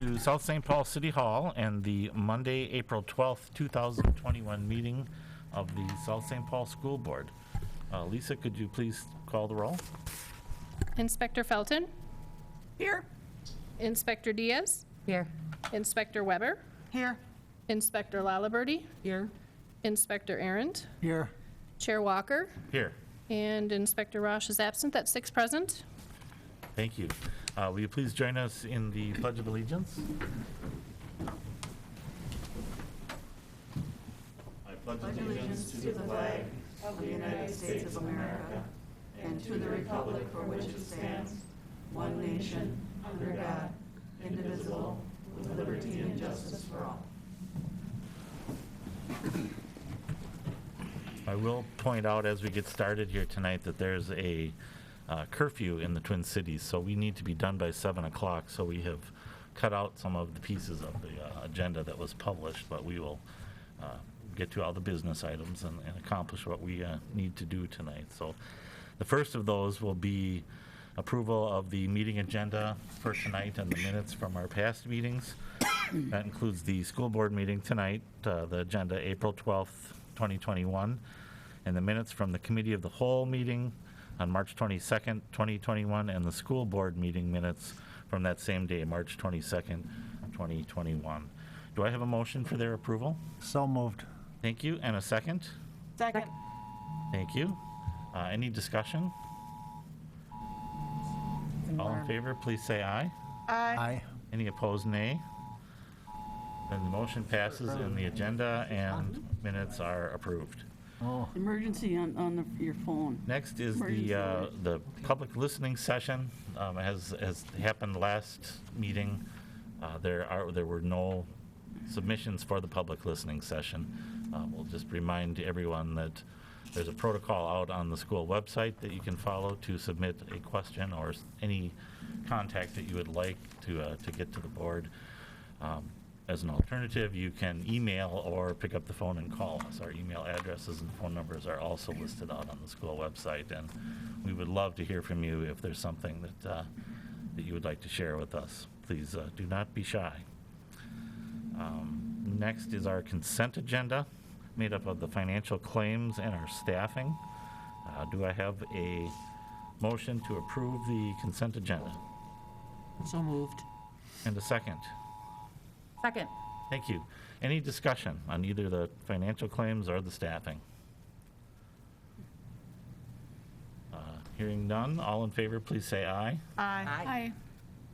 to South St. Paul City Hall and the Monday, April 12th, 2021 meeting of the South St. Paul School Board. Lisa, could you please call the roll? Inspector Felton? Here. Inspector Diaz? Here. Inspector Weber? Here. Inspector Lalaberty? Here. Inspector Arndt? Here. Chair Walker? Here. And Inspector Roche is absent. That's 6 present. Thank you. Will you please join us in the Pledge of Allegiance? I pledge allegiance to the flag of the United States of America and to the republic for which it stands, one nation, under God, indivisible, with liberty and justice for all. I will point out as we get started here tonight that there's a curfew in the Twin Cities, so we need to be done by 7 o'clock. So we have cut out some of the pieces of the agenda that was published, but we will get to all the business items and accomplish what we need to do tonight. So the first of those will be approval of the meeting agenda for tonight and the minutes from our past meetings. That includes the school board meeting tonight, the agenda April 12th, 2021, and the minutes from the Committee of the Whole meeting on March 22nd, 2021, and the school board meeting minutes from that same day, March 22nd, 2021. Do I have a motion for their approval? So moved. Thank you. And a second? Second. Thank you. Any discussion? All in favor, please say aye. Aye. Any opposed, nay? Then the motion passes and the agenda and minutes are approved. Oh, Emergency on your phone. Next is the public listening session. As happened last meeting, there were no submissions for the public listening session. We'll just remind everyone that there's a protocol out on the school website that you can follow to submit a question or any contact that you would like to get to the board. As an alternative, you can email or pick up the phone and call us. Our email addresses and phone numbers are also listed out on the school website, and we would love to hear from you if there's something that you would like to share with us. Please do not be shy. Next is our consent agenda, made up of the financial claims and our staffing. Do I have a motion to approve the consent agenda? So moved. And a second? Second. Thank you. Any discussion on either the financial claims or the staffing? Hearing none, all in favor, please say aye. Aye.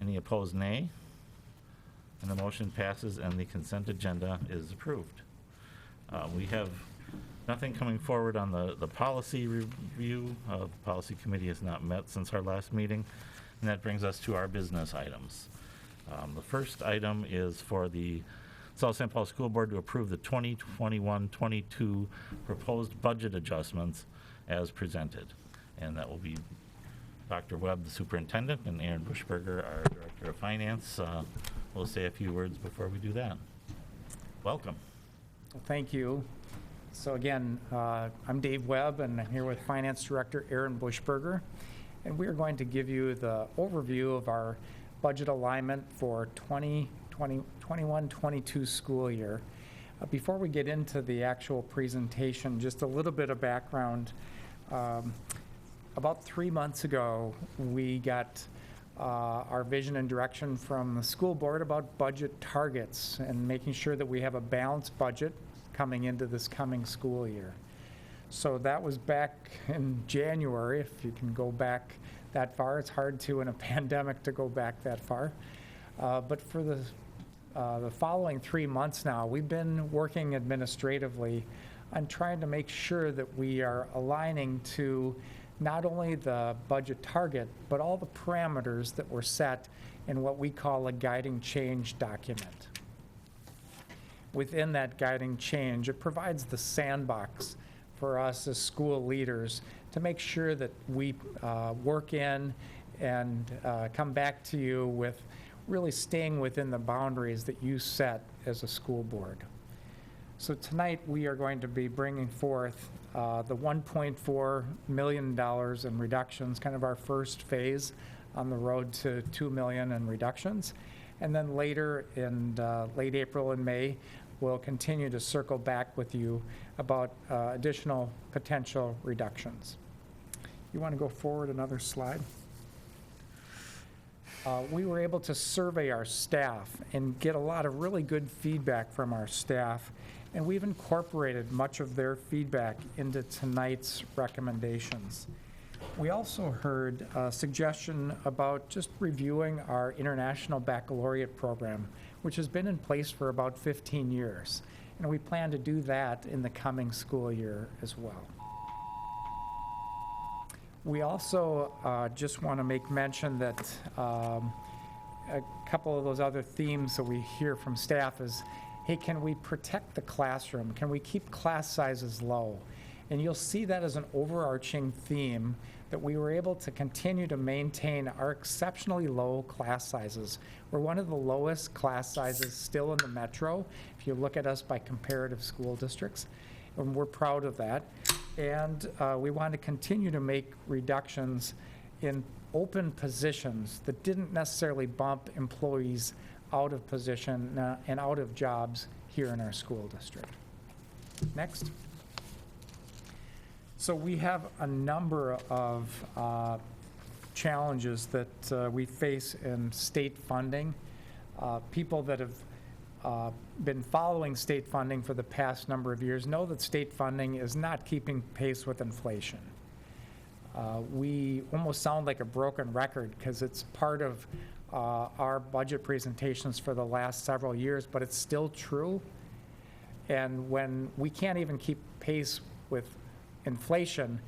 Any opposed, nay? And the motion passes and the consent agenda is approved. We have nothing coming forward on the policy review. The policy committee has not met since our last meeting, and that brings us to our business items. The first item is for the South St. Paul School Board to approve the 2021-22 proposed budget adjustments as presented. And that will be Dr. Webb, the superintendent, and Aaron Buschberger, our director of finance. We'll say a few words before we do that. Welcome. Thank you. So again, I'm Dave Webb, and I'm here with Finance Director Aaron Buschberger. And we are going to give you the overview of our budget alignment for 2021-22 school year. Before we get into the actual presentation, just a little bit of background. About 3 months ago, we got our vision and direction from the school board about budget targets and making sure that we have a balanced budget coming into this coming school year. So that was back in January, if you can go back that far. It's hard to, in a pandemic, to go back that far. But for the following 3 months now, we've been working administratively on trying to make sure that we are aligning to not only the budget target, but all the parameters that were set in what we call a guiding change document. Within that guiding change, it provides the sandbox for us as school leaders to make sure that we work in and come back to you with really staying within the boundaries that you set as a school board. So tonight we are going to be bringing forth the $1.4 million in reductions, kind of our first phase on the road to $2 million in reductions. And then later in late April and May, we'll continue to circle back with you about additional potential reductions. You want to go forward another slide? We were able to survey our staff and get a lot of really good feedback from our staff, and we've incorporated much of their feedback into tonight's recommendations. We also heard a suggestion about just reviewing our International Baccalaureate program, which has been in place for about 15 years, and we plan to do that in the coming school year as well. We also just want to make mention that a couple of those other themes that we hear from staff is, hey, can we protect the classroom? Can we keep class sizes low? And you'll see that as an overarching theme, that we were able to continue to maintain our exceptionally low class sizes. We're one of the lowest class sizes still in the metro, if you look at us by comparative school districts, and we're proud of that. And we want to continue to make reductions in open positions that didn't necessarily bump employees out of position and out of jobs here in our school district. Next. So we have a number of challenges that we face in state funding. People that have been following state funding for the past number of years know that state funding is not keeping pace with inflation. We almost sound like a broken record because it's part of our budget presentations for the last several years, but it's still true. And when we can't even keep pace with inflation,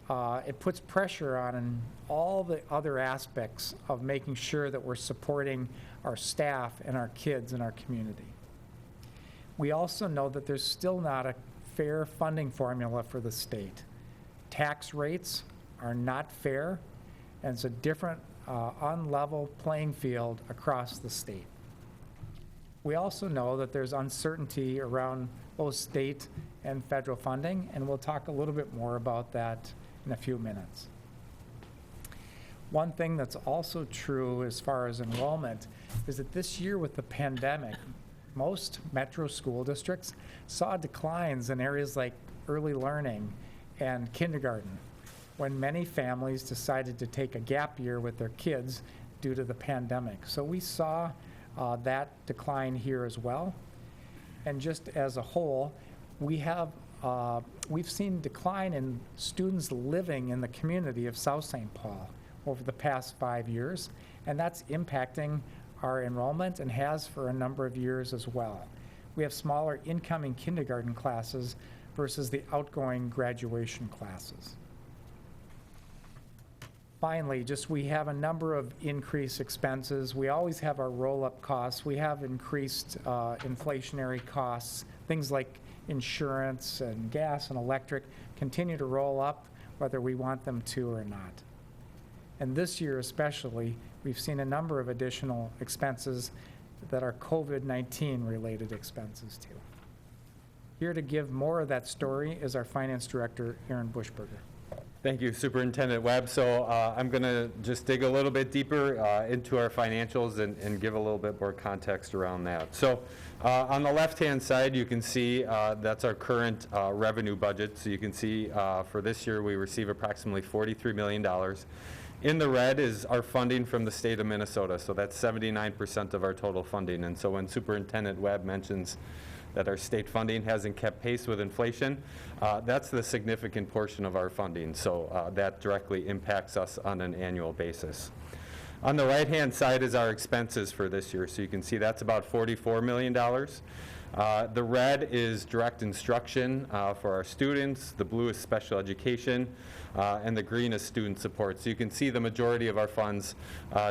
it puts pressure on all the other aspects of making sure that we're supporting our staff and our kids in our community. We also know that there's still not a fair funding formula for the state. Tax rates are not fair, and it's a different unlevel playing field across the state. We also know that there's uncertainty around both state and federal funding, and we'll talk a little bit more about that in a few minutes. One thing that's also true as far as enrollment is that this year with the pandemic, most metro school districts saw declines in areas like early learning and kindergarten, when many families decided to take a gap year with their kids due to the pandemic. So we saw that decline here as well. And just as a whole, we've seen decline in students living in the community of South St. Paul over the past 5 years, and that's impacting our enrollment and has for a number of years as well. We have smaller incoming kindergarten classes versus the outgoing graduation classes. Finally, we have a number of increased expenses. We always have our roll-up costs. We have increased inflationary costs. Things like insurance and gas and electric continue to roll up whether we want them to or not. And this year especially, we've seen a number of additional expenses that are COVID-19 related expenses too. Here to give more of that story is our Finance Director, Aaron Buschberger. Thank you, Superintendent Webb. So I'm going to just dig a little bit deeper into our financials and give a little bit more context around that. So on the left-hand side, you can see that's our current revenue budget. So you can see for this year, we receive approximately $43 million. In the red is our funding from the state of Minnesota. So that's 79% of our total funding. And so when Superintendent Webb mentions that our state funding hasn't kept pace with inflation, that's the significant portion of our funding. So that directly impacts us on an annual basis. On the right-hand side is our expenses for this year. So you can see that's about $44 million. The red is direct instruction for our students. The blue is special education. And the green is student support. So you can see the majority of our funds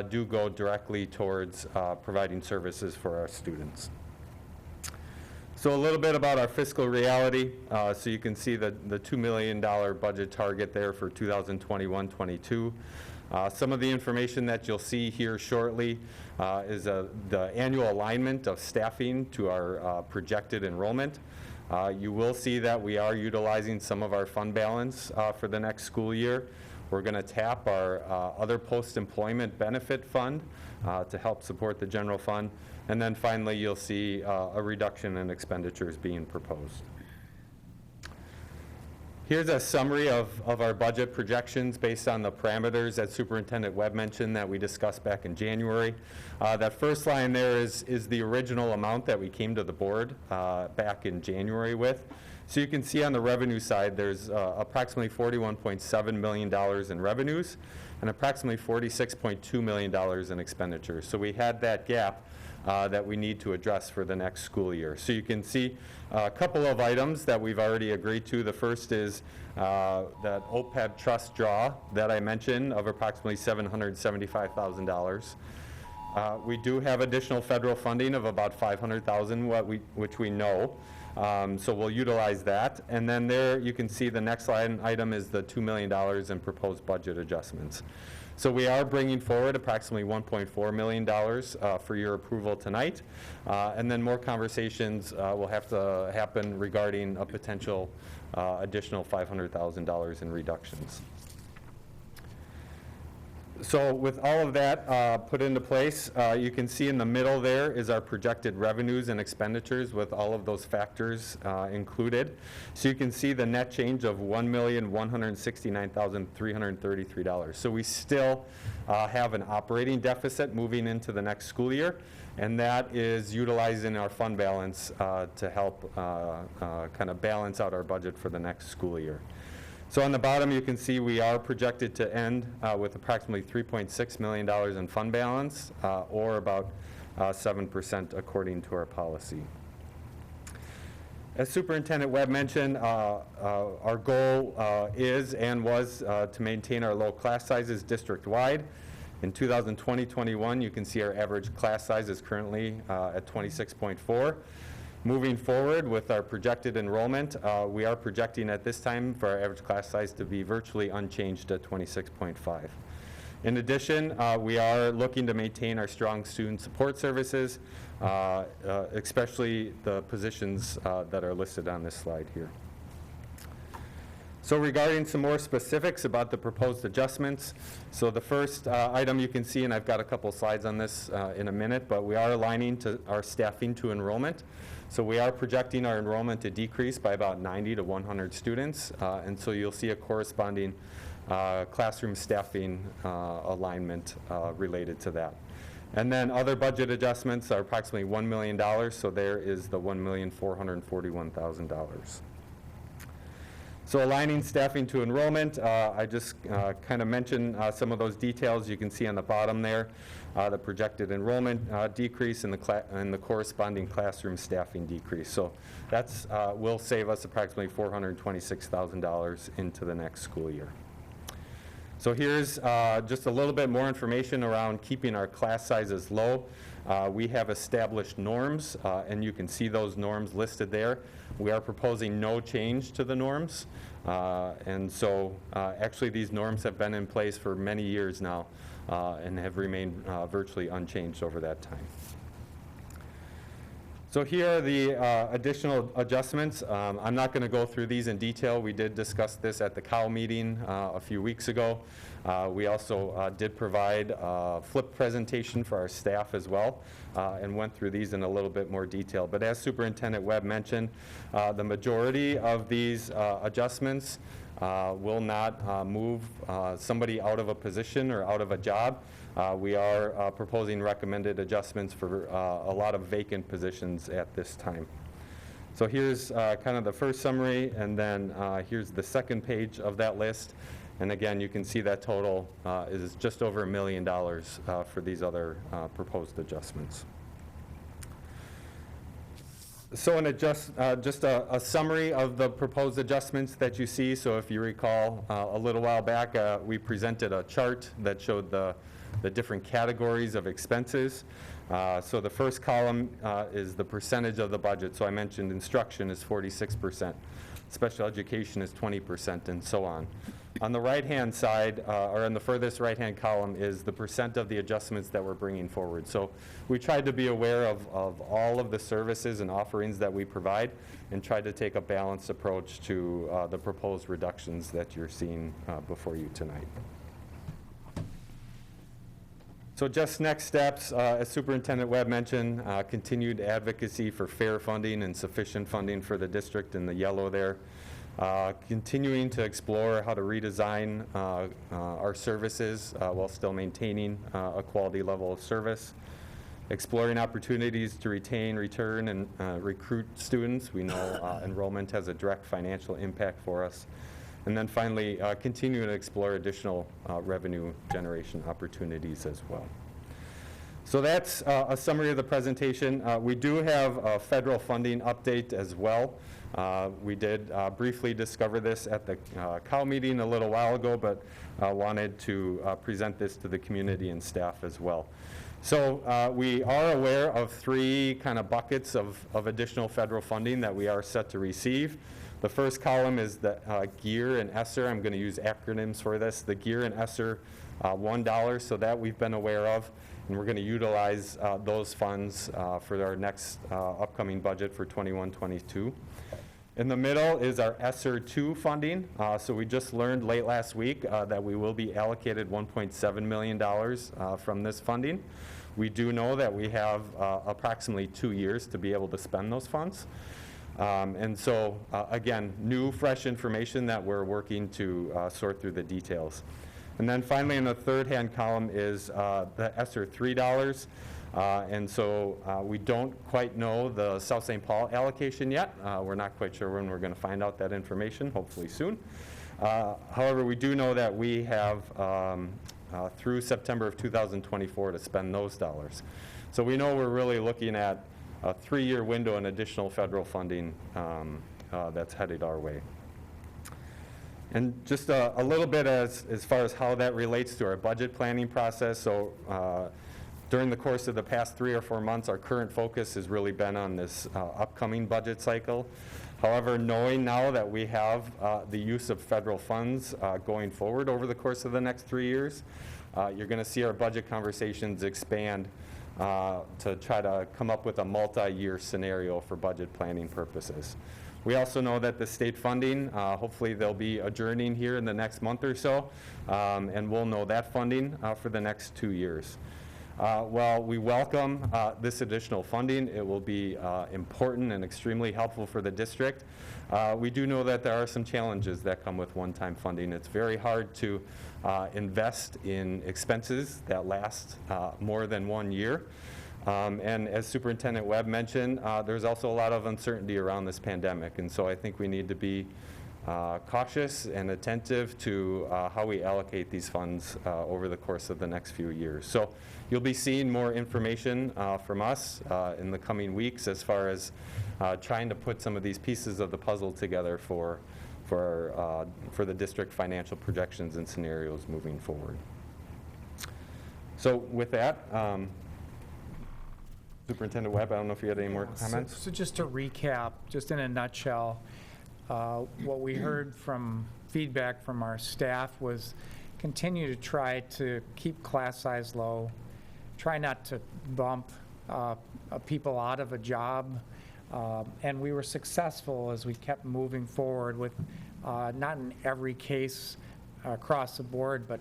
do go directly towards providing services for our students. So a little bit about our fiscal reality. So you can see the $2 million budget target there for 2021-22. Some of the information that you'll see here shortly is the annual alignment of staffing to our projected enrollment. You will see that we are utilizing some of our fund balance for the next school year. We're going to tap our other post-employment benefit fund to help support the general fund. And then finally, you'll see a reduction in expenditures being proposed. Here's a summary of our budget projections based on the parameters that Superintendent Webb mentioned that we discussed back in January. That first line there is the original amount that we came to the board back in January with. So you can see on the revenue side, there's approximately $41.7 million in revenues and approximately $46.2 million in expenditures. So we had that gap that we need to address for the next school year. So you can see a couple of items that we've already agreed to. The first is that OPEB trust draw that I mentioned of approximately $775,000. We do have additional federal funding of about $500,000, which we know. So we'll utilize that. And then there you can see the next line item is the $2 million in proposed budget adjustments. So we are bringing forward approximately $1.4 million for your approval tonight. And then more conversations will have to happen regarding a potential additional $500,000 in reductions. So with all of that put into place, you can see in the middle there is our projected revenues and expenditures with all of those factors included. So you can see the net change of $1,169,333. So we still have an operating deficit moving into the next school year, and that is utilizing our fund balance to help kind of balance out our budget for the next school year. So on the bottom, you can see we are projected to end with approximately $3.6 million in fund balance, or about 7% according to our policy. As Superintendent Webb mentioned, our goal is and was to maintain our low class sizes district-wide. In 2020-21, you can see our average class size is currently at 26.4. Moving forward with our projected enrollment, we are projecting at this time for our average class size to be virtually unchanged at 26.5. In addition, we are looking to maintain our strong student support services, especially the positions that are listed on this slide here. So regarding some more specifics about the proposed adjustments, so the first item you can see, and I've got a couple slides on this in a minute, but we are aligning to our staffing to enrollment. So we are projecting our enrollment to decrease by about 90 to 100 students, and so you'll see a corresponding classroom staffing alignment related to that. And then other budget adjustments are approximately $1 million, so there is the $1,441,000. So aligning staffing to enrollment, I just kind of mentioned some of those details you can see on the bottom there. The projected enrollment decrease and the corresponding classroom staffing decrease. So that's will save us approximately $426,000 into the next school year. So here's just a little bit more information around keeping our class sizes low. We have established norms, and you can see those norms listed there. We are proposing no change to the norms, and so actually these norms have been in place for many years now and have remained virtually unchanged over that time. So here are the additional adjustments. I'm not going to go through these in detail. We did discuss this at the COW meeting a few weeks ago. We also did provide a flip presentation for our staff as well, and went through these in a little bit more detail. But as Superintendent Webb mentioned, the majority of these adjustments will not move somebody out of a position or out of a job. We are proposing recommended adjustments for a lot of vacant positions at this time. So here's kind of the first summary, and then here's the second page of that list. And again, you can see that total is just over $1 million for these other proposed adjustments. So just a summary of the proposed adjustments that you see. So if you recall, a little while back, we presented a chart that showed the different categories of expenses. So the first column is the percentage of the budget. So I mentioned instruction is 46%, special education is 20%, and so on. On the right-hand side, or on the furthest right-hand column, is the percent of the adjustments that we're bringing forward. So we tried to be aware of all of the services and offerings that we provide and tried to take a balanced approach to the proposed reductions that you're seeing before you tonight. So just next steps, as Superintendent Webb mentioned, continued advocacy for fair funding and sufficient funding for the district in the yellow there. Continuing to explore how to redesign our services while still maintaining a quality level of service. Exploring opportunities to retain, return, and recruit students. We know enrollment has a direct financial impact for us. And then finally, continuing to explore additional revenue generation opportunities as well. So that's a summary of the presentation. We do have a federal funding update as well. We did briefly discover this at the COW meeting a little while ago, but wanted to present this to the community and staff as well. So we are aware of 3 kind of buckets of additional federal funding that we are set to receive. The first column is the GEAR and ESSER. I'm going to use acronyms for this. The GEAR and ESSER, $1, so that we've been aware of, and we're going to utilize those funds for our next upcoming budget for 21-22. In the middle is our ESSER 2 funding. So we just learned late last week that we will be allocated $1.7 million from this funding. We do know that we have approximately 2 years to be able to spend those funds. And so, again, new, fresh information that we're working to sort through the details. And then finally, in the third-hand column is the ESSER $3. And so we don't quite know the South St. Paul allocation yet. We're not quite sure when we're going to find out that information, hopefully soon. However, we do know that we have through September of 2024 to spend those dollars. So we know we're really looking at a 3-year window in additional federal funding that's headed our way. And just a little bit as far as how that relates to our budget planning process. So during the course of the past 3 or 4 months, our current focus has really been on this upcoming budget cycle. However, knowing now that we have the use of federal funds going forward over the course of the next 3 years, you're going to see our budget conversations expand to try to come up with a multi-year scenario for budget planning purposes. We also know that the state funding, hopefully they'll be adjourning here in the next month or so, and we'll know that funding for the next 2 years. While we welcome this additional funding, it will be important and extremely helpful for the district. We do know that there are some challenges that come with one-time funding. It's very hard to invest in expenses that last more than 1 year. And as Superintendent Webb mentioned, there's also a lot of uncertainty around this pandemic. And so I think we need to be cautious and attentive to how we allocate these funds over the course of the next few years. So you'll be seeing more information from us in the coming weeks as far as trying to put some of these pieces of the puzzle together for the district financial projections and scenarios moving forward. So with that, Superintendent Webb, I don't know if you had any more comments? So just to recap, just in a nutshell, what we heard from feedback from our staff was continue to try to keep class size low, try not to bump people out of a job, and we were successful as we kept moving forward with, not in every case across the board, but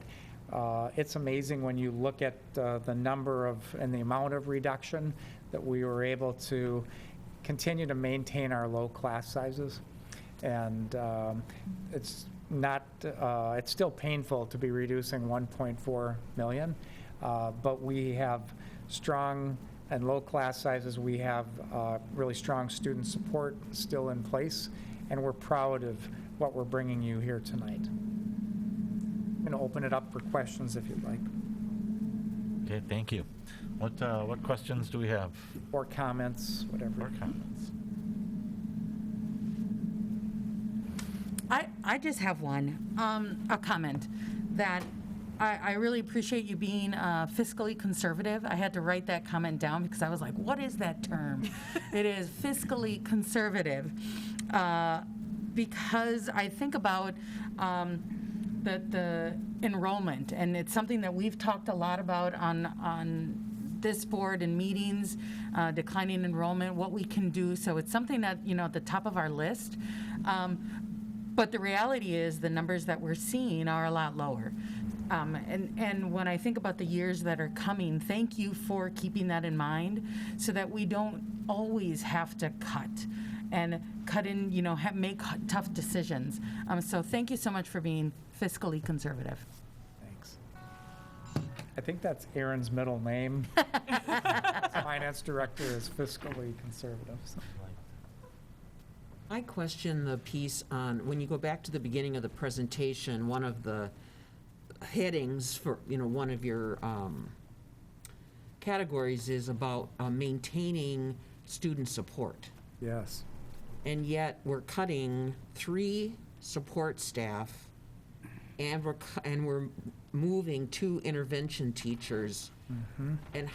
it's amazing when you look at the number of and the amount of reduction that we were able to continue to maintain our low class sizes. And it's not, it's still painful to be reducing 1.4 million, but we have strong and low class sizes. We have really strong student support still in place, and we're proud of what we're bringing you here tonight. I'm going to open it up for questions if you'd like. Okay, thank you. What questions do we have? Or comments, whatever. Or comments? I just have one, a comment that I really appreciate you being fiscally conservative. I had to write that comment down because I was like, what is that term? It is fiscally conservative because I think about the enrollment, and it's something that we've talked a lot about on this board in meetings, declining enrollment, what we can do. So it's something that, at the top of our list. But the reality is the numbers that we're seeing are a lot lower. And when I think about the years that are coming, thank you for keeping that in mind so that we don't always have to cut in, make tough decisions. So thank you so much for being fiscally conservative. Thanks. I think that's Aaron's middle name. Finance director is fiscally conservative. So. I question the piece on, when you go back to the beginning of the presentation, one of the headings for, one of your categories is about maintaining student support. Yes. And yet we're cutting 3 support staff and we're moving 2 intervention teachers. Mm-hmm. And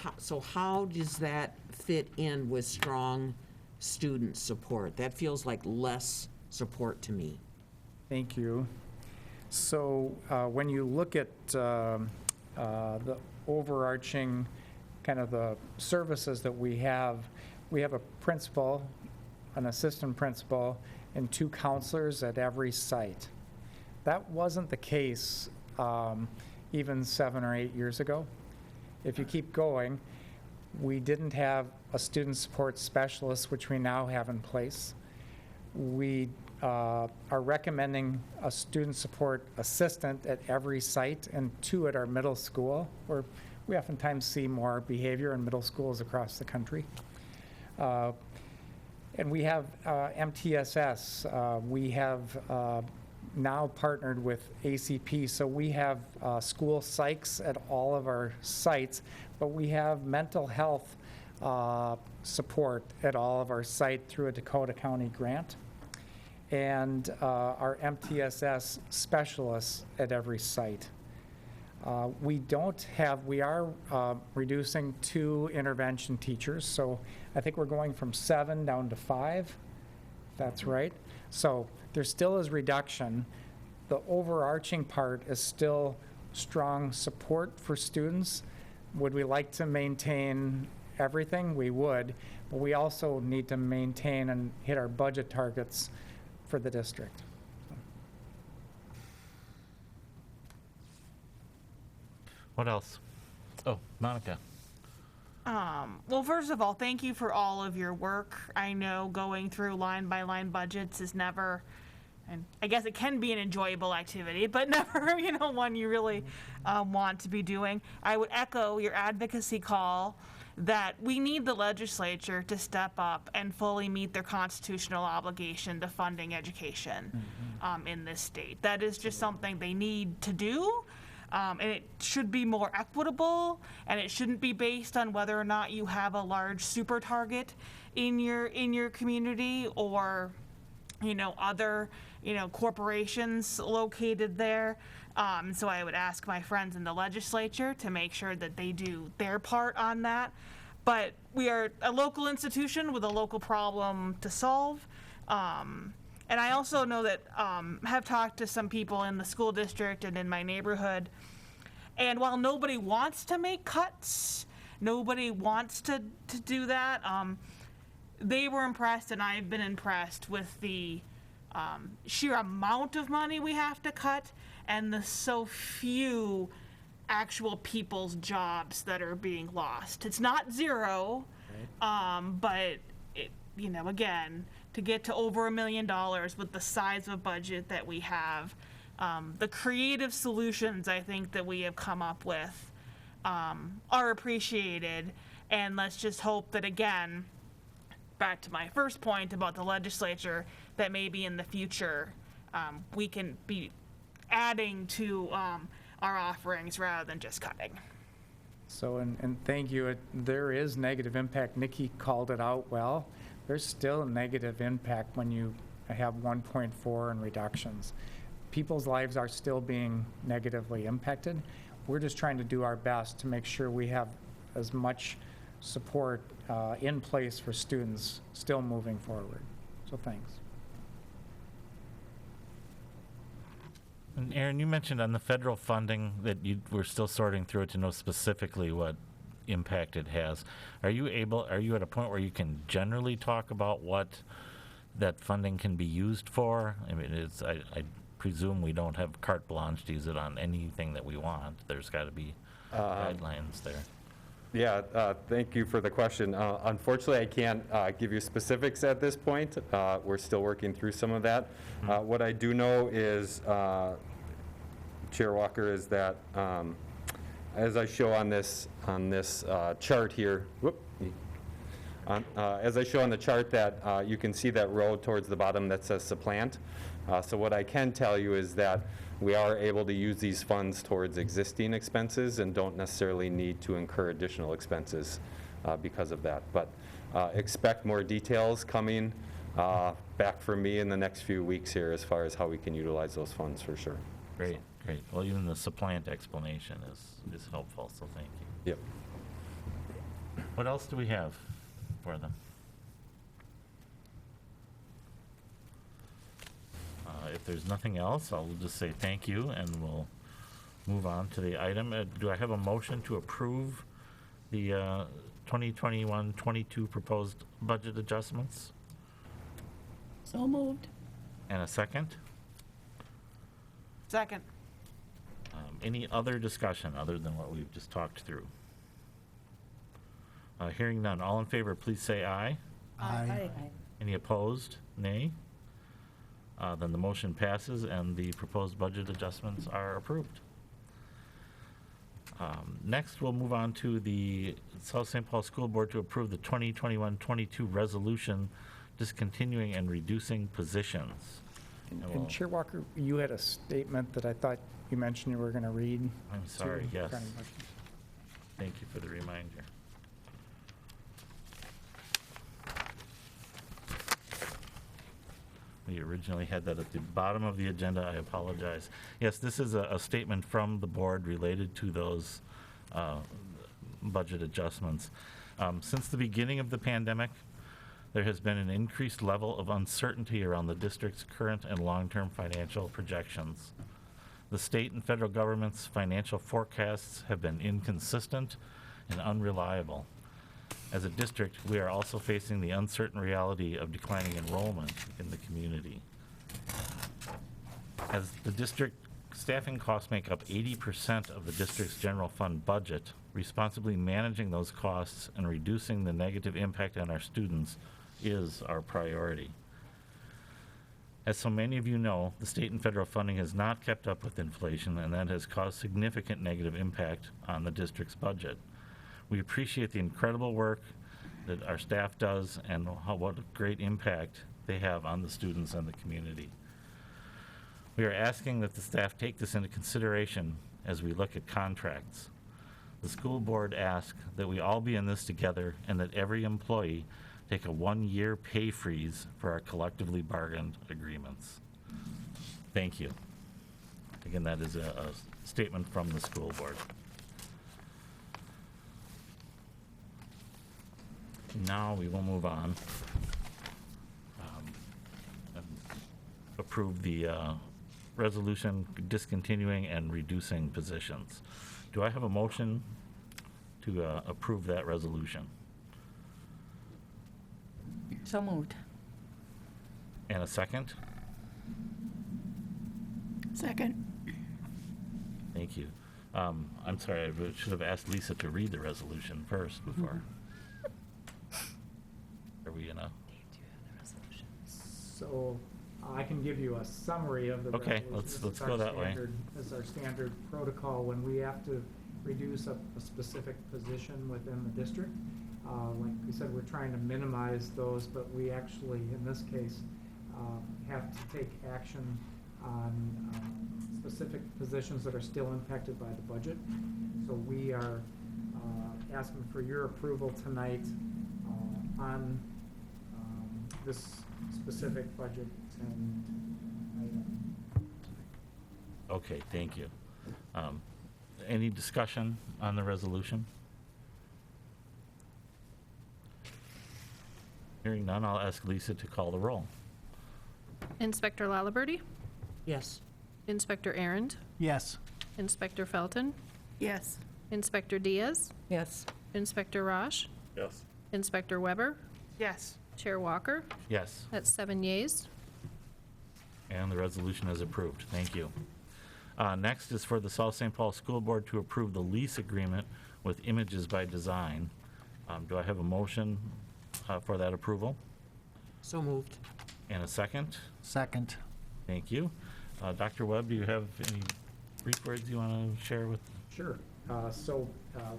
how does that fit in with strong student support? That feels like less support to me. Thank you. So when you look at the overarching kind of the services that we have a principal, an assistant principal, and 2 counselors at every site. That wasn't the case even 7 or 8 years ago. If you keep going, we didn't have a student support specialist, which we now have in place. We are recommending a student support assistant at every site and 2 at our middle school, where we oftentimes see more behavior in middle schools across the country. And we have MTSS. We have now partnered with ACP, so we have school psychs at all of our sites, but we have mental health support at all of our sites through a Dakota County grant, and our MTSS specialists at every site. We are reducing 2 intervention teachers, so I think we're going from 7 down to 5. That's right. So there still is reduction. The overarching part is still strong support for students. Would we like to maintain everything? We would, but we also need to maintain and hit our budget targets for the district. What else? Oh, Monica. Well, first of all, thank you for all of your work. I know going through line-by-line budgets is never, and I guess it can be an enjoyable activity, but never, one you really want to be doing. I would echo your advocacy call that we need the legislature to step up and fully meet their constitutional obligation to funding education in this state. That is just something they need to do. And it should be more equitable, and it shouldn't be based on whether or not you have a large super target in your community or, other, corporations located there. So I would ask my friends in the legislature to make sure that they do their part on that. But we are a local institution with a local problem to solve. And I also know that have talked to some people in the school district and in my neighborhood, and while nobody wants to make cuts, nobody wants to do that, they were impressed, and I've been impressed with the sheer amount of money we have to cut and the so few actual people's jobs that are being lost. It's not zero, but it, again, to get to over $1 million with the size of budget that we have, the creative solutions I think that we have come up with are appreciated, and let's just hope that, again, back to my first point about the legislature, that maybe in the future we can be adding to our offerings rather than just cutting. So, and thank you. There is negative impact. Nikki called it out well. There's still a negative impact when you have 1.4 in reductions. People's lives are still being negatively impacted. We're just trying to do our best to make sure we have as much support in place for students still moving forward. So thanks. And Aaron, you mentioned on the federal funding that you were still sorting through it to know specifically what impact it has. Are you at a point where you can generally talk about what that funding can be used for? I mean, I presume we don't have carte blanche to use it on anything that we want. There's got to be guidelines there. Yeah, thank you for the question. Unfortunately, I can't give you specifics at this point. We're still working through some of that. What I do know is, Chair Walker, is that as I show on this chart here, as I show on the chart that you can see that row towards the bottom that says supplant. So what I can tell you is that we are able to use these funds towards existing expenses and don't necessarily need to incur additional expenses because of that. But expect more details coming back from me in the next few weeks here as far as how we can utilize those funds for sure. Great, great. Well, even the supplant explanation is helpful, so thank you. Yep. What else do we have for them? If there's nothing else, I'll just say thank you, and we'll move on to the item. Do I have a motion to approve the 2021-22 proposed budget adjustments? So moved. And a second? Second. Any other discussion other than what we've just talked through? Hearing none. All in favor, please say aye. Aye. Any opposed? Nay. Then the motion passes and the proposed budget adjustments are approved. Next, we'll move on to the South St. Paul School Board to approve the 2021-22 resolution discontinuing and reducing positions. And Chair Walker, you had a statement that I thought you mentioned you were going to read. I'm sorry, to yes. regarding budget. Thank you for the reminder. We originally had that at the bottom of the agenda. I apologize. Yes, this is a statement from the board related to those budget adjustments. Since the beginning of the pandemic, there has been an increased level of uncertainty around the district's current and long-term financial projections. The state and federal government's financial forecasts have been inconsistent and unreliable. As a district, we are also facing the uncertain reality of declining enrollment in the community. As the district staffing costs make up 80% of the district's general fund budget, responsibly managing those costs and reducing the negative impact on our students is our priority. As so many of you know, the state and federal funding has not kept up with inflation, and that has caused significant negative impact on the district's budget. We appreciate the incredible work that our staff does and what a great impact they have on the students and the community. We are asking that the staff take this into consideration as we look at contracts. The school board asks that we all be in this together and that every employee take a 1-year pay freeze for our collectively bargained agreements. Thank you. Again, that is a statement from the school board. Now we will move on. And approve the resolution discontinuing and reducing positions. Do I have a motion to approve that resolution? So moved. And a second? Second. Thank you. I'm sorry, I should have asked Lisa to read the resolution first before. Are we in a? So I can give you a summary of the Okay, resolution. let's This is go our that way. This is our standard protocol when we have to reduce a specific position within the district. Like we said, we're trying to minimize those, but we actually, in this case, have to take action on specific positions that are still impacted by the budget. So we are asking for your approval tonight on this specific budget and item. Okay, thank you. Any discussion on the resolution? Hearing none, I'll ask Lisa to call the roll. Inspector Lalaberty, Yes. Inspector Arndt, Yes. Inspector Felton, Yes. Inspector Diaz, Yes. Inspector Roche, Yes. Inspector Weber, Yes. Chair Walker. Yes. That's 7 yeas. And the resolution is approved. Thank you. Next is for the South St. Paul School Board to approve the lease agreement with Images by Design. Do I have a motion for that approval? So moved. And a second? Second. Thank you. Dr. Webb, do you have any brief words you want to share with? Sure. So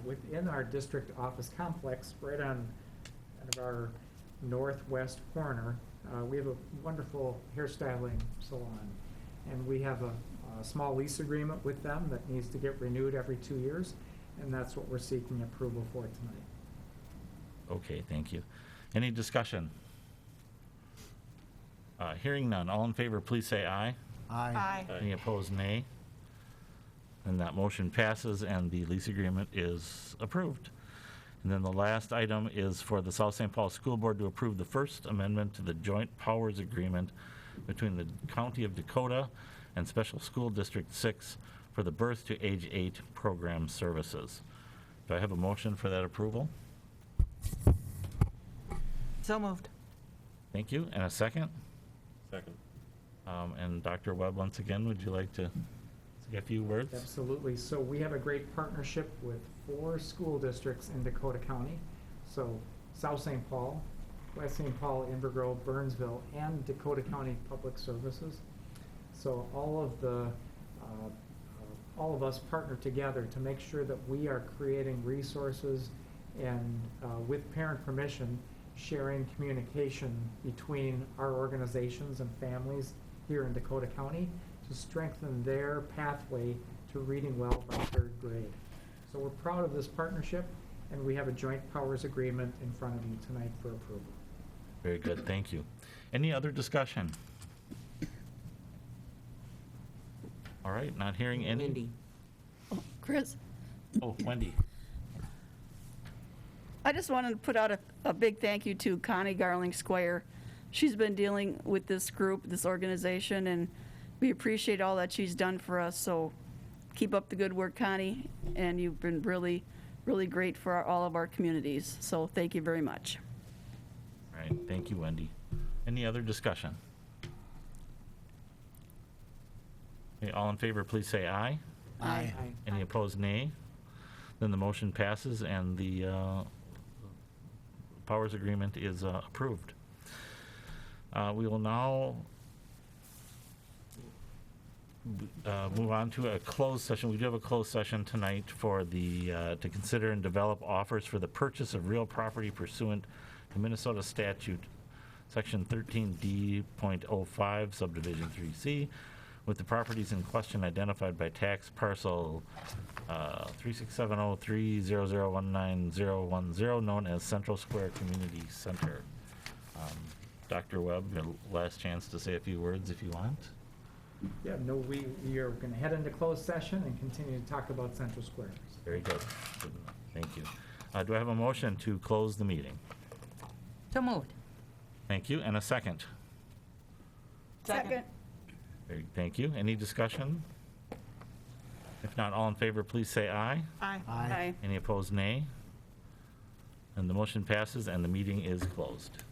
within our district office complex, right on kind of our northwest corner, we have a wonderful hairstyling salon. And we have a small lease agreement with them that needs to get renewed every 2 years, and that's what we're seeking approval for tonight. Okay, thank you. Any discussion? Hearing none. All in favor, please say aye. Aye. Any opposed, nay? And that motion passes, and the lease agreement is approved. And then the last item is for the South St. Paul School Board to approve the First Amendment to the Joint Powers Agreement between the County of Dakota and Special School District 6 for the Birth to Age 8 program services. Do I have a motion for that approval? So moved. Thank you. And a second? Second. And Dr. Webb, once again, would you like to say a few words? Absolutely. So we have a great partnership with 4 school districts in Dakota County. So South St. Paul, West St. Paul, Inver Grove, Burnsville, and Dakota County Public Services. So all of us partner together to make sure that we are creating resources and, with parent permission, sharing communication between our organizations and families here in Dakota County to strengthen their pathway to reading well by 3rd grade. So we're proud of this partnership, and we have a joint powers agreement in front of you tonight for approval. Very good, thank you. Any other discussion? All right, not hearing any. Wendy. Chris, Oh, Wendy. I just wanted to put out a big thank you to Connie Garling Squire. She's been dealing with this group, this organization, and we appreciate all that she's done for us. So keep up the good work, Connie, and you've been really, really great for all of our communities. So thank you very much. All right, thank you, Wendy. Any other discussion? Okay, all in favor, please say aye. Aye. Any opposed, nay? Then the motion passes and the powers agreement is approved. We will now move on to a closed session. We do have a closed session tonight for the, to consider and develop offers for the purchase of real property pursuant to Minnesota statute, section 13D.05, subdivision 3C, with the properties in question identified by tax parcel 367030019010, known as Central Square Community Center. Dr. Webb, your last chance to say a few words if you want. Yeah, no, we are going to head into closed session and continue to talk about Central Square. Very good. Good enough. Thank you. Do I have a motion to close the meeting? So moved. Thank you. And a second? Second. Thank you. Any discussion? If not, all in favor, please say aye. Aye. Aye. Any opposed, nay? And the motion passes and the meeting is closed.